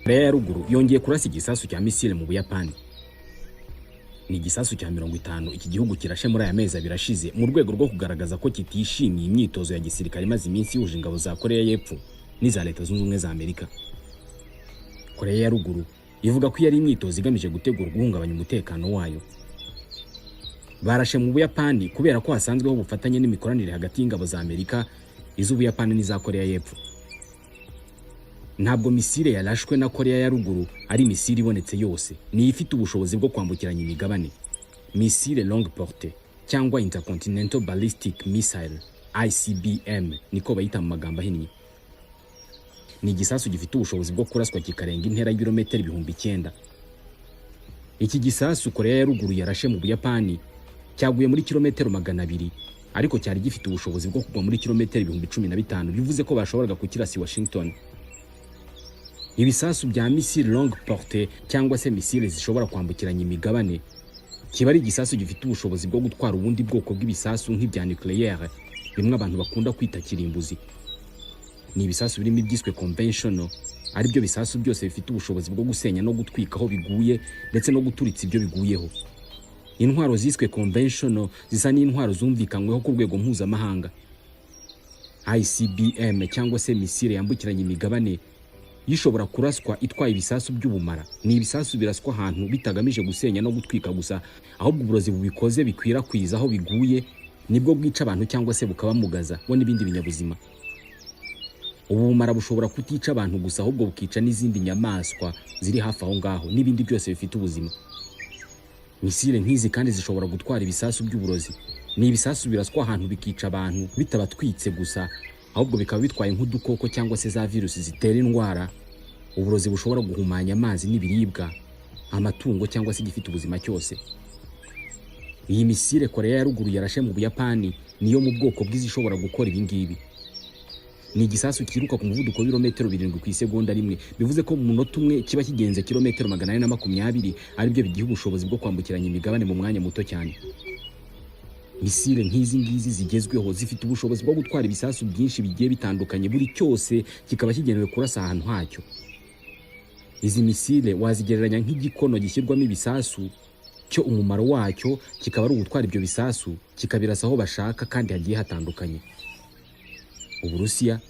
Korea ya ruguru yongeye kurasa igisasu cya misile mu Buyapani. Ni igisasu cya 50 iki gihugu kirashe muri aya mezi birashize mu rwego rwo kugaragaza ko kitishimiye imyitozo ya gisirikare maze iminsi yuje ingabo za Korea y'Epfo n'iza Leta Zunze Ubumwe za Amerika. Korea ya ruguru ivuga ko yari imyitozo igamije gutegura guhungabanya umutekano wayo. Barashe mu Buyapani kubera ko hasanzweho ubufatanye n'imikoranire hagati y'ingabo za Amerika, iz'Ubuyapani n'iza Korea y'Epfo. Ntabwo misile yarashwe na Korea ya ruguru ari misile ibonetse yose, ni ifite ubushobozi bwo kwambukiranya imigabane. Misile longue portée cyangwa intercontinental ballistic missile ICBM niko bayita mu magambo ahinnye. Ni igisasu gifite ubushobozi bwo kuraswa kikarenga intera y'ibirometero 9,000. Iki gisasu Korea ya ruguru yarashe mu Buyapani cyaguye muri kilometero 200, ariko cyari gifite ubushobozi bwo kugwa muri kilometero 15,000, bivuze ko bashoboraga kukirasa Washington. Ibisasu bya misile longue portée cyangwa se misile zishobora kwambukiranya imigabane kiba ari igisasu gifite ubushobozi bwo gutwara ubundi bwoko bw'ibisasu nk'ibya nucléaire bimwe abantu bakunda kwita kirimbuzi. Ni ibisasu birimo ibyiswe conventional, ari byo bisasu byose bifite ubushobozi bwo gusenya no gutwika aho biguye ndetse no guturitsa ibyo biguyeho. Intwaro ziswe conventional zisa n'intwaro zumvikanyweho ku rwego mpuzamahanga. ICBM cyangwa se misile yambukiranya imigabane yishobora kuraswa itwaye ibisasu by'ubumara. Ni ibisasu biraswa ahantu bitagamije gusenya no gutwika gusa, ahubwo uburozi bubikoze bikwirakwiza aho biguye nibwo bwica abantu cyangwa se bukabamugaza bo n'ibindi binyabuzima. Ubumara bushobora kutica abantu gusa, ahubwo bukica n'izindi nyamaswa ziri hafi aho ngaho n'ibindi byose bifite ubuzima. Misile nk'izi kandi zishobora gutwara ibisasu by'uburozi. Ni ibisasu biraswa ahantu bikica abantu bitabatwitse gusa, ahubwo bikaba bitwaye nk'udukoko cyangwa se za virusi zitera indwara. Uburozi bushobora guhumanya amazi n'ibiribwa, amatungo cyangwa se igifite ubuzima cyose. Iyi misile Korea ya ruguru yarashe mu Buyapani niyo mu bwoko bw'izishobora gukora ibi ngibi. Ni igisasu kiruka ku muvuduko w'ibirometero 7 ku isegonda rimwe, bivuze ko mu munota umwe kiba kigenze kilometero 420, ari byo bigiha ubushobozi bwo kwambukiranya imigabane mu mwanya muto cyane. Misile nk'izi ngizi zigezweho zifite ubushobozi bwo gutwara ibisasu byinshi bigiye bitandukanye, buri cyose kikaba kigenewe kurasa ahantu hacyo. Izi misile wazigereranya nk'igikono gishyirwamo ibisasu, cyo umumaro wacyo kikaba ari ugutwara ibyo bisasu kikabirasa aho bashaka kandi hagiye hatandukanye. Uburusiya,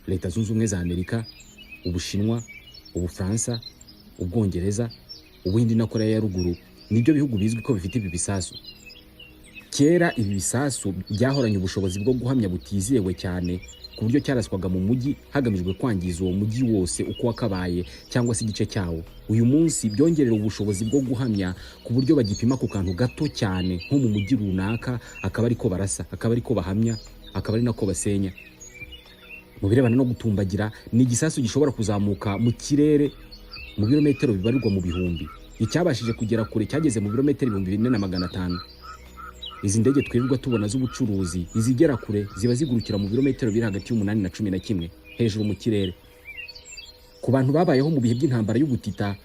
Leta Zunze Ubumwe za Amerika, Ubushinwa, Ubufaransa, Ubwongereza, Ubuhindi na Korea ya ruguru nibyo bihugu bizwi ko bifite ibi bisasu. Kera ibi bisasu byahoranye ubushobozi bwo guhamya butizewe cyane, ku buryo cyaraswaga mu mujyi hagamijwe kwangiza uwo mujyi wose uko wakabaye cyangwa se igice cyawo. Uyu munsi byongerera ubushobozi bwo guhamya ku buryo bagipima ku kantu gato cyane nko mu mujyi runaka, akaba ariko barasa, akaba ariko bahamya, akaba ari nako basenya. Mu birebana no gutumbagira, ni igisasu gishobora kuzamuka mu kirere mu birometero bibarirwa mu bihumbi. Icyabashije kugera kure cyageze mu birometero 4,500. Izi ndege twirirwa tubona z'ubucuruzi izigera kure ziba zigurukira mu birometero biri hagati y'8 na 11 hejuru mu kirere. Ku bantu babayeho mu bihe by'intambara y'ubutita,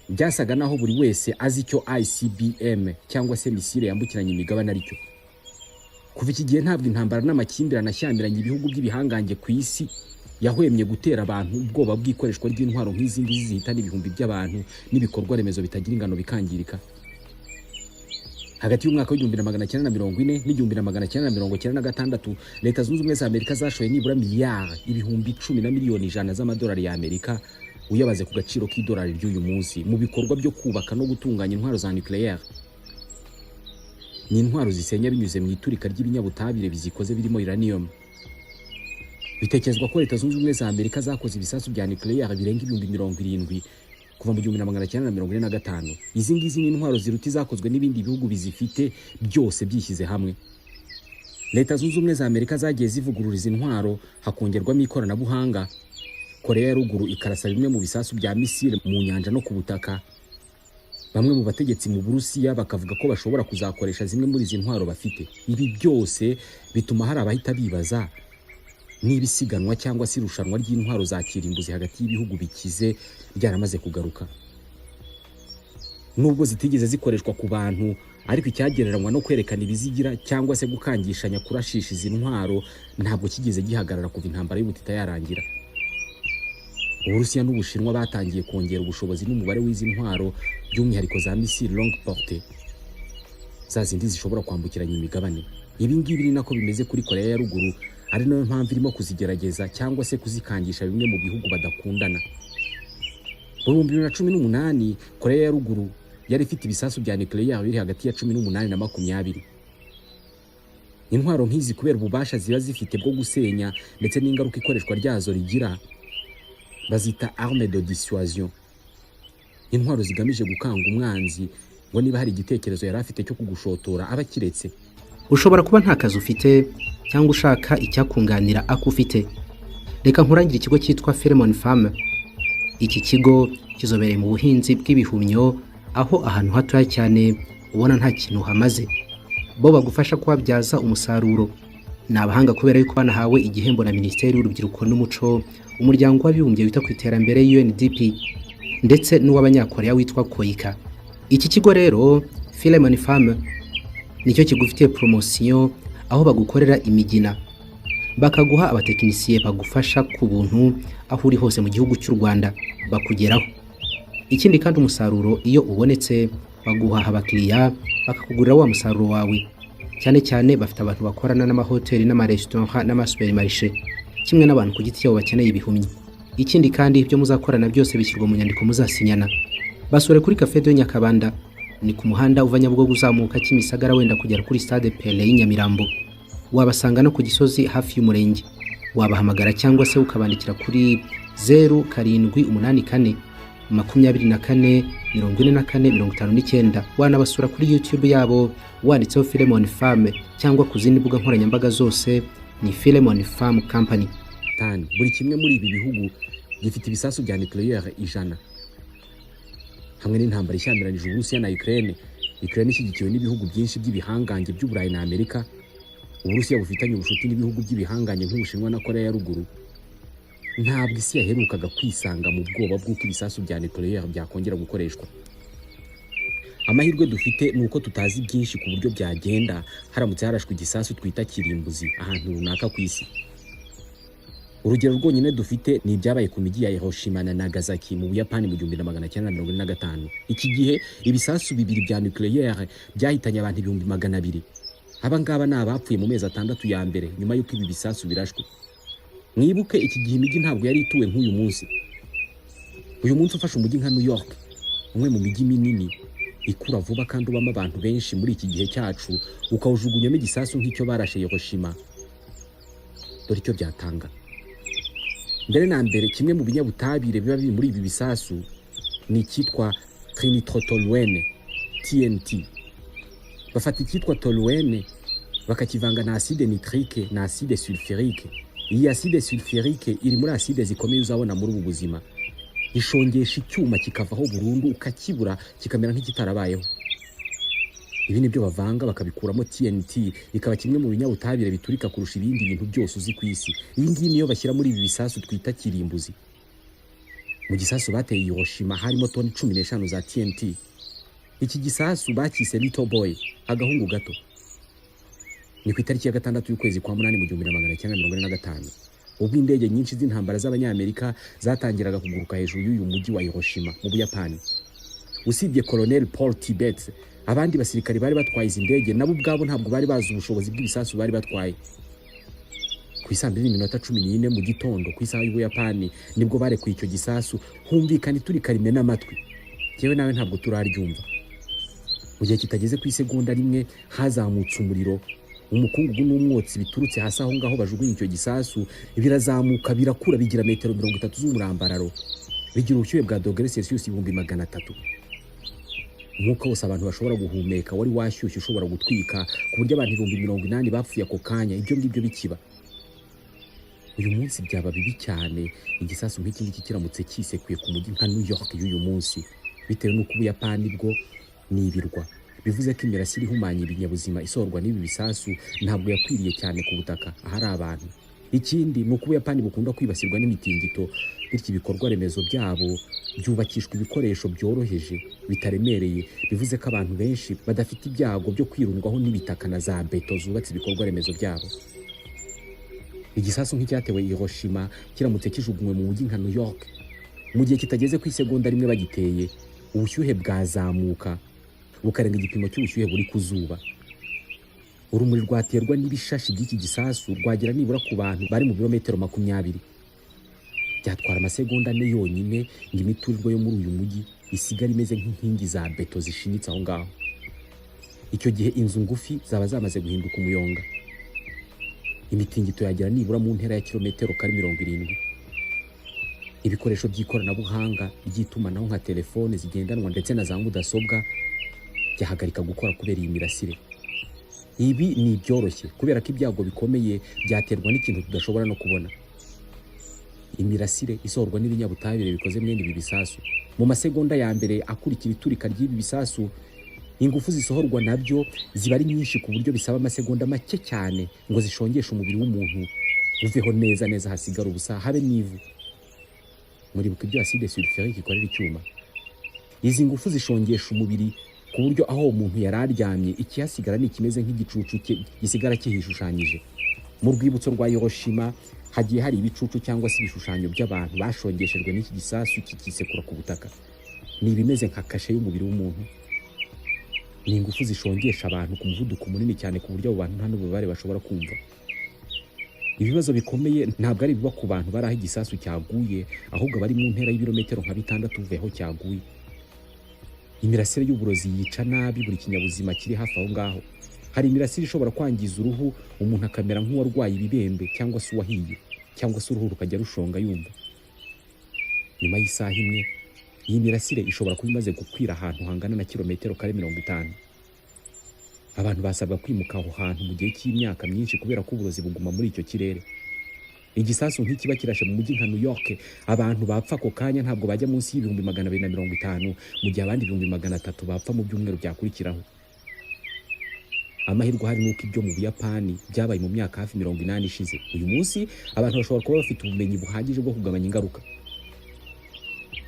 byasaga naho buri wese azi icyo ICBM cyangwa se misile yambukiranya imigabane aricyo. Kuva iki gihe ntabwo intambara n'amakimbirane ashyamiranye ibihugu by'ibihangange ku isi yahwemye gutera abantu ubwoba bw'ikoreshwa ry'intwaro nk'izi ngizi zihitana ibihumbi by'abantu n'ibikorwa remezo bitagira ingano bikangirika. Hagati y'umwaka w'1940 n'1996, Leta Zunze Ubumwe za Amerika zashoye nibura miliyari ibihumbi 10 na miliyoni 100 z'amadolari ya Amerika, uyabaze ku gaciro k'idolari ry'uyu munsi, mu bikorwa byo kubaka no gutunganya intwaro za nucléaire. Ni intwaro zisenya binyuze mu iturika ry'ibinyabutabire bizikoze birimo uranium. Bitekerezwa ko Leta Zunze Ubumwe za Amerika zakoze ibisasu bya nucléaire birenga 70,000 kuva mu 1945. Izi ngizi ni intwaro ziruti zakozwe n'ibindi bihugu bizifite byose byishyize hamwe. Leta Zunze Ubumwe za Amerika zagiye zivugurura izi ntwaro hakongerwamo ikoranabuhanga. Korea ya ruguru ikarasa bimwe mu bisasu bya misile mu nyanja no ku butaka. Bamwe mu bategetsi mu Burusiya bakavuga ko bashobora kuzakoresha zimwe muri izi ntwaro bafite. Ibi byose bituma hari abahita bibaza n'ibisiganwa cyangwa se irushanwa ry'intwaro za kirimbuzi hagati y'ibihugu bikize byaramaze kugaruka. Nubwo zitigeze zikoreshwa ku bantu, ariko icyagereranywa no kwerekana ibizigira cyangwa se gukangishanya kurashisha izi ntwaro ntabwo kigeze gihagarara kuva intambara y'ubutita yarangira. Uburusiya n'Ubushinwa batangiye kongera ubushobozi n'umubare w'izi ntwaro, by'umwihariko za missile longue portée, za zindi zishobora kwambukiranya imigabane. Ibi ngibi ni nako bimeze kuri Korea ya Ruguru, ari nayo mpamvu irimo kuzigerageza cyangwa se kuzikangisha bimwe mu bihugu badakundana. Mu 2018 Korea ya Ruguru yari ifite ibisasu bya nucleaire biri hagati ya 18 na 20. Intwaro nk'izi kubera ububasha ziba zifite bwo gusenya ndetse n'ingaruka ikoreshwa ryazo rigira, bazita arme de dissuasion. Intwaro zigamije gukanga umwanzi ngo niba hari igitekerezo yari afite cyo kugushotora abakiretse. Ushobora kuba nta kazi ufite cyangwa ushaka icyakunganira akufite. Reka nkurangire ikigo cyitwa Pheromone Farm. Iki kigo kizobereye mu buhinzi bw'ibihumyo, aho ahantu hatoya cyane ubona nta kintu hamaze. Bo bagufasha kubabyaza umusaruro. Ni abahanga kubera yuko banahawe igihembo na Minisiteri y'Urubyiruko n'Umuco, umuryango w'abibumbye wita ku iterambere UNDP, ndetse n'uw'abanyakoreya witwa Koika. Iki kigo rero Pheromone Farm nicyo kigufitiye promotion, aho bagukorera imigina, bakaguha abatekinisiye bagufasha ku buntu aho uri hose mu gihugu cy'u Rwanda bakugeraho. Ikindi kandi umusaruro iyo ubonetse baguha abakiriya bakakugurira wa musaruro wawe. Cyane cyane bafite abantu bakorana n'amahoteli n'amarestaurant n'amasupermarché, kimwe n'abantu ku giti cyabo bakeneye ibihumyo. Ikindi kandi ibyo muzakorana byose bishyirwa mu nyandiko muzasinyana. Basure kuri Cafe de Nyakabanda, ni ku muhanda uva Nyabugogo uzamuka Kimisagara wenda kugera kuri Stade Pele y'Inyamirambo. Wabasanga no ku Gisozi hafi y'umurenge. Wabahamagara cyangwa se ukabandikira kuri 0784 24 44 59. Wanabasura kuri YouTube yabo wanditseho Pheromone Farm, cyangwa ku zindi mbuga nkoranyambaga zose ni Pheromone Farm Company. Buri kimwe muri ibi bihugu gifite ibisasu bya nucleaire 100. Hamwe n'intambara ishyamiranyije Uburusiya na Ukraine ishyigikiwe n'ibihugu byinshi by'ibihangange by'Uburayi na Amerika. Uburusiya bufitanye ubushuti n'ibihugu by'ibihangange nk'Ubushinwa na Korea ya Ruguru. Ntabwo isi yaherukaga kwisanga mu bwoba bw'uko ibisasu bya nucleaire byakongera gukoreshwa. Amahirwe dufite ni uko tutazi byinshi ku buryo byagenda haramutse harashwe igisasu twita kirimbuzi ahantu runaka ku isi. Urugero rwonyine dufite ni ibyabaye ku mijyi ya Hiroshima na Nagasaki mu Buyapani mu 1945. Iki gihe ibisasu bibiri bya nucleaire byahitanye abantu 200,000. Aba ngaba ni abapfuye mu mezi 6 ya mbere nyuma y'uko ibi bisasu birashwe. Mwibuke iki gihe imijyi ntabwo yari ituwe nk'uyu munsi. Uyu munsi ufashe umujyi nka New York, umwe mu mijyi minini ikura vuba kandi ubamo abantu benshi muri iki gihe cyacu, ukawujugunyamo igisasu nk'icyo barashe Hiroshima. Dore icyo byatanga. Mbere na mbere kimwe mu binyabutabire biba biri muri ibi bisasu ni icyitwa trinitrotoluene, TNT. Bafata icyitwa toluene bakakivanga na acide nitrique na acide sulfurique. Iyi acide sulfurique iri muri acide zikomeye uzabona muri ubu buzima. Ishongesha icyuma kikavaho burundu ukakibura kikamera nk'ikitarabayeho. Ibi nibyo bavanga bakabikuramo TNT, ikaba kimwe mu binyabutabire biturika kurusha ibindi bintu byose uzi ku isi. Iyi ngiyi niyo bashyira muri ibi bisasu twita kirimbuzi. Mu gisasu bateye Hiroshima harimo toni 15 za TNT. Iki gisasu bakise Little Boy, agahungu gato. Ni ku itariki ya 6 y'ukwezi kwa 8 mu 1945. Ubwo indege nyinshi z'intambara z'Abanyamerika zatangiraga kuguruka hejuru y'uyu mujyi wa Hiroshima mu Buyapani. Usibye Colonel Paul Tibet, abandi basirikari bari batwaye izi ndege nabo ubwabo ntabwo bari bazi ubushobozi bw'ibisasu bari batwaye. Ku isaa 2:14 mu gitondo ku isaha y'Ubuyapani nibwo barekuye icyo gisasu, humvikana iturika rimena amatwi. Yewe nawe ntabwo turaryumva. Mu gihe kitageze ku isegonda rimwe hazamutse umuriro, umukungugu n'umwotsi biturutse hasi aho ngaho bajugunye icyo gisasu birazamuka birakura bigira metero 30 z'umurambararo, bigira ubushyuhe bwa °C 300,000. Umwuka wose abantu bashobora guhumeka wari washyushye ushobora gutwika ku buryo abantu 80,000 bapfuye ako kanya. Ibyo ngibyo bikiba. Uyu munsi byaba bibi cyane igisasu nk'iki ngiki kiramutse kisekuye ku mujyi nka New York y'uyu munsi, bitewe n'uko Ubuyapani bwo nibirwa. Bivuze ko imirasire ihumanya ibinyabuzima isorwa n'ibi bisasu ntabwo yakwiriye cyane ku butaka ahari abantu. Ikindi ni uko Ubuyapani bukunda kwibasirwa n'imitingito, bityo ibikorwa remezo byabo byubakishwa ibikoresho byoroheje bitaremereye. Bivuze ko abantu benshi badafite ibyago byo kwirundwaho n'ibitaka na za beto zubatse ibikorwa remezo byabo. Igisasu nk'icyatewe Hiroshima kiramutse kijugunywe mu mujyi nka New York, mu gihe kitageze ku isegonda rimwe bagiteye ubushyuhe bwazamuka bukarenga igipimo cy'ubushyuhe buri ku zuba. Urumuri rwaterwa n'ibishashi by'iki gisasu rwagera nibura ku bantu bari mu birometero 20. Byatwara amasegonda ane yonyine ngo imiturirwa yo muri uyu mujyi isigara imeze nk'inkingi za beto zishinyitse aho ngaho. Icyo gihe inzu ngufi zaba zamaze guhinduka umuyonga. Imitingito yagera nibura mu ntera ya kilometero kari 70. Ibikoresho by'ikoranabuhanga by'itumanaho nka telefone zigendanwa ndetse na za mudasobwa byahagarika gukora kubera iyi mirasire. Ibi ni ibyoroshye kubera ko ibyago bikomeye byaterwa n'ikintu tudashobora no kubona. Imirasire isohorwa n'ibinyabutabire bikoze mwene ibi bisasu. Mu masegonda ya mbere akurikira iturika ry'ibi bisasu, ingufu zisohorwa nabyo ziba ari nyinshi ku buryo bisaba amasegonda make cyane ngo zishongeshe umubiri w'umuntu uveho neza neza hasigara ubusa habe n'ivu. Muribuka ibyo acide sulfurique ikorera icyuma. Izi ngufu zishongesha umubiri ku buryo aho umuntu yari aryamye ikihasigara ni kimeze nk'igicucu cye gisigara kihishushanyije. Mu rwibutso rwa Hiroshima hagiye hari ibicucu cyangwa se ibishushanyo by'abantu bashongeshejwe n'iki gisasu kikisekura ku butaka. Ni ibimeze nka kashe y'umubiri w'umuntu. Ni ingufu zishongesha abantu ku muvuduko munini cyane ku buryo abo bantu nta n'ububabare bashobora kumva. Ibibazo bikomeye ntabwo ari biba ku bantu bari aho igisasu cyaguye, ahubwo bari mu ntera y'ibirometero nka 6 uvuye aho cyaguye. Imirasire y'uburozi yica nabi buri kinyabuzima kiri hafi aho ngaho. Hari imirasire ishobora kwangiza uruhu umuntu akamera nk'uwarwaye ibibembe cyangwa se uwahiye, cyangwa se uruhu rukajya rushonga yumva. Nyuma y'isaha imwe iyi mirasire ishobora kuba imaze gukwira ahantu hangana na kilometero kare 50. Abantu basabwa kwimuka aho hantu mu gihe cy'imyaka myinshi kubera ko uburozi buguma muri icyo kirere. Igisasu nk'ikiba kirashe mu mujyi nka New York, abantu bapfa ako kanya ntabwo bajya munsi y'ibihumbi 250, mu gihe abandi 300 bapfa mu byumweru byakurikiraho. Amahirwe hari nuko ibyo mu Buyapani byabaye mu myaka hafi 80 ishize. Uyu munsi abantu bashobora kuba bafite ubumenyi buhagije bwo kugabanya ingaruka.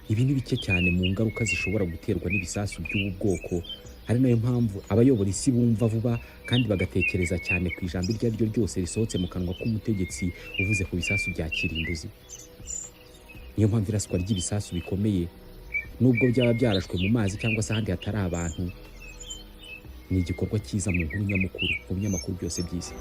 Ibi ni bike cyane mu ngaruka zishobora guterwa n'ibisasu by'ubu bwoko. Hari nayo mpamvu abayobora isi bumva vuba kandi bagatekereza cyane ku ijambo iryo ari ryo ryose risohotse mu kanwa k'umutegetsi uvuze ku bisasu bya kirimbuzi. Niyo mpamvu iraswa ry'ibisasu bikomeye nubwo byaba byarashwe mu mazi cyangwa se ahandi hatari abantu, ni igikorwa cyiza mu nkuru nyamukuru mu binyamakuru byose by'isi.